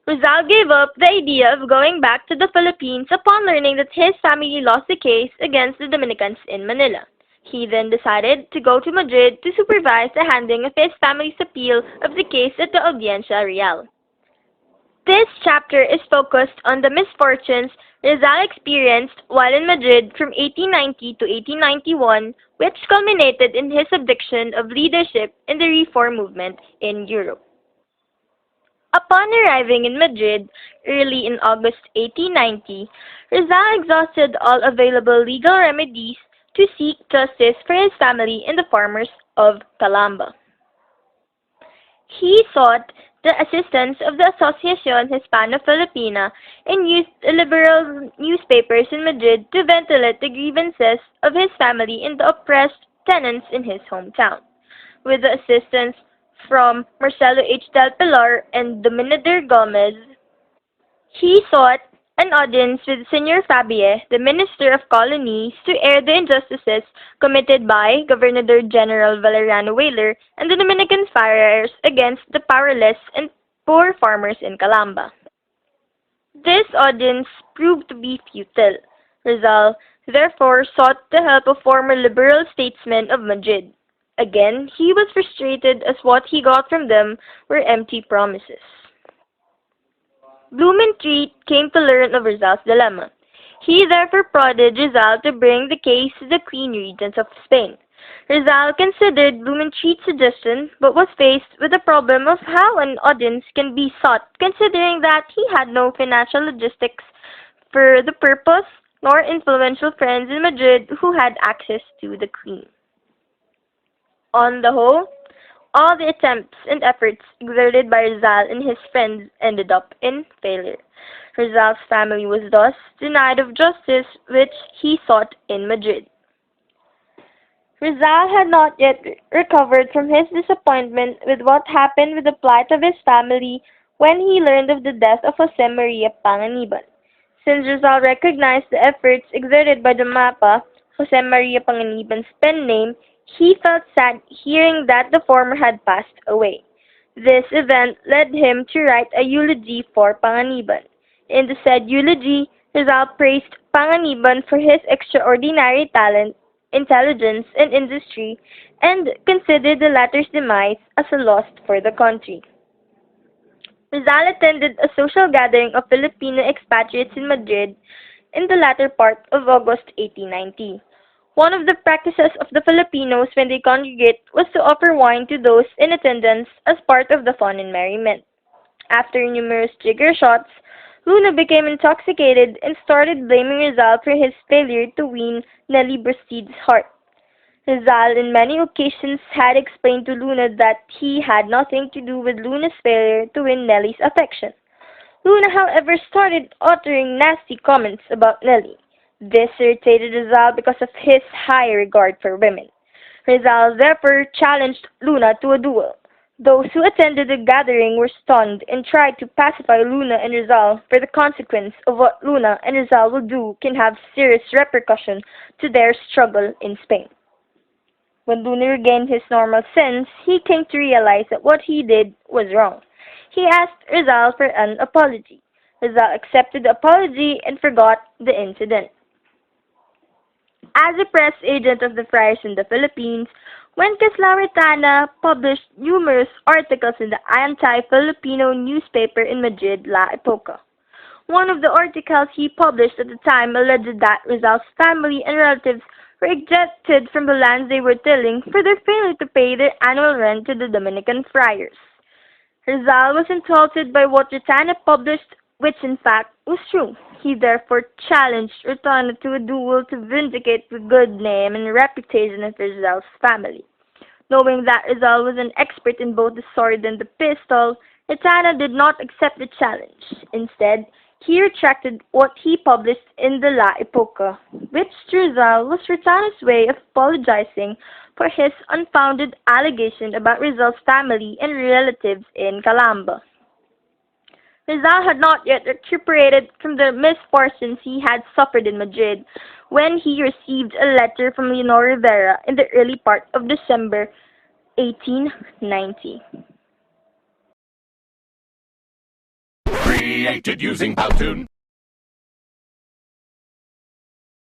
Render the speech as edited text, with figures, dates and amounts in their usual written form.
Rizal gave up the idea of going back to the Philippines upon learning that his family lost the case against the Dominicans in Manila. He then decided to go to Madrid to supervise the handling of his family's appeal of the case at the Audiencia Real. This chapter is focused on the misfortunes Rizal experienced while in Madrid from 1890 to 1891, which culminated in his abdication of leadership in the reform movement in Europe. Upon arriving in Madrid early in August 1890, Rizal exhausted all available legal remedies to seek justice for his family and the farmers of Calamba. He sought the assistance of the Asociación Hispano-Filipina and used liberal newspapers in Madrid to ventilate the grievances of his family and the oppressed tenants in his hometown. With the assistance from Marcelo H. del Pilar and Dominador Gomez, he sought an audience with Senor Fabie, the Minister of Colonies, to air the injustices committed by Governor General Valeriano Weyler and the Dominican friars against the powerless and poor farmers in Calamba. This audience proved to be futile. Rizal therefore sought the help of former liberal statesmen of Madrid. Again, he was frustrated as what he got from them were empty promises. Blumentritt came to learn of Rizal's dilemma. He therefore prodded Rizal to bring the case to the Queen Regent of Spain. Rizal considered Blumentritt's suggestion, but was faced with the problem of how an audience can be sought, considering that he had no financial logistics for the purpose, nor influential friends in Madrid who had access to the Queen. On the whole, all the attempts and efforts exerted by Rizal and his friends ended up in failure. Rizal's family was thus denied of justice which he sought in Madrid. Rizal had not yet recovered from his disappointment with what happened with the plight of his family when he learned of the death of Jose Maria Panganiban. Since Rizal recognized the efforts exerted by the Mapa, Jose Maria Panganiban's pen name, he felt sad hearing that the former had passed away. This event led him to write a eulogy for Panganiban. In the said eulogy, Rizal praised Panganiban for his extraordinary talent, intelligence, and industry, and considered the latter's demise as a loss for the country. Rizal attended a social gathering of Filipino expatriates in Madrid in the latter part of August 1890. One of the practices of the Filipinos when they congregate was to offer wine to those in attendance as part of the fun and merriment. After numerous jigger shots, Luna became intoxicated and started blaming Rizal for his failure to win Nelly Bristide's heart. Rizal in many occasions had explained to Luna that he had nothing to do with Luna's failure to win Nelly's affection. Luna, however, started uttering nasty comments about Nelly. This irritated Rizal because of his high regard for women. Rizal therefore challenged Luna to a duel. Those who attended the gathering were stunned and tried to pacify Luna and Rizal, for the consequence of what Luna and Rizal will do can have serious repercussion to their struggle in Spain. When Luna regained his normal sense, he came to realize that what he did was wrong. He asked Rizal for an apology. Rizal accepted the apology and forgot the incident. As a press agent of the friars in the Philippines, Wenceslas Lauretana published numerous articles in the anti-Filipino newspaper in Madrid, La Epoca. One of the articles he published at the time alleged that Rizal's family and relatives were ejected from the lands they were tilling for their failure to pay their annual rent to the Dominican friars. Rizal was insulted by what Retana published, which in fact was true. He therefore challenged Retana to a duel to vindicate the good name and reputation of Rizal's family. Knowing that Rizal was an expert in both the sword and the pistol, Retana did not accept the challenge. Instead, he retracted what he published in the La Epoca, which to Rizal was Retana's way of apologizing for his unfounded allegation about Rizal's family and relatives in Calamba. Rizal had not yet recuperated from the misfortunes he had suffered in Madrid when he received a letter from Leonor Rivera in the early part of December 1890. created using Powtoon.